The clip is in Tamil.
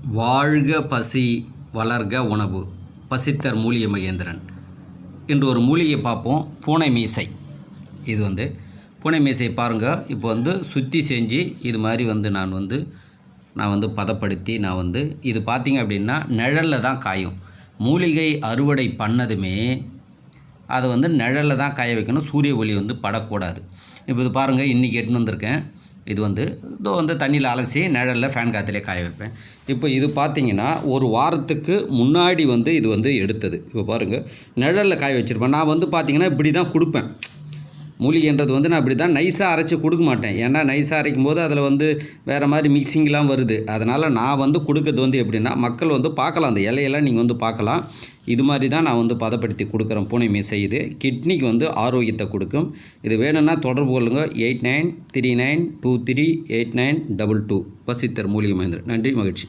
வாழ்க பசி வளர்க உணவு பசித்தர் மூலிகை மகேந்திரன். இன்று ஒரு மூலிகை பார்ப்போம். பூனை மீசை. இது பூனை மீசை பாருங்கள். இப்போ சுற்றி செஞ்சு இது மாதிரி நான் பதப்படுத்தி இது பார்த்திங்க அப்படின்னா நிழலில் தான் காயும். மூலிகை அறுவடை பண்ணதுமே அதை நிழலில் தான் காய வைக்கணும். சூரிய ஒளி படக்கூடாது. இப்போ இது பாருங்கள், இன்றைக்கி எட்டுன்னு வந்திருக்கேன். இது தண்ணியில் அலசி நிழலில் ஃபேன் காற்றுலேயே காய வைப்பேன். இப்போ இது பார்த்திங்கன்னா ஒரு வாரத்துக்கு முன்னாடி இது எடுத்தது. இப்போ பாருங்கள், நிழலில் காய வச்சுருப்பேன். நான் பார்த்திங்கன்னா இப்படி தான் கொடுப்பேன். மூலிகைன்றது நான் இப்படி தான் நைஸாக அரைச்சி கொடுக்க மாட்டேன். ஏன்னா நைஸாக அரைக்கும் போது அதில் வேறு மாதிரி மிக்சிங்லாம் வருது. அதனால் நான் கொடுக்கறது எப்படின்னா, மக்கள் பார்க்கலாம். அந்த இலையெல்லாம் நீங்கள் பார்க்கலாம். இது மாதிரி தான் நான் பதப்படுத்தி கொடுக்குறேன். பூனை மீசை இது கிட்னிக்கு ஆரோக்கியத்தை கொடுக்கும். இது வேணும்னா தொடர்பு கொள்ளுங்க. 8939238922 பசித்தர் மூலிகை மகேந்திரன். நன்றி, மகிழ்ச்சி.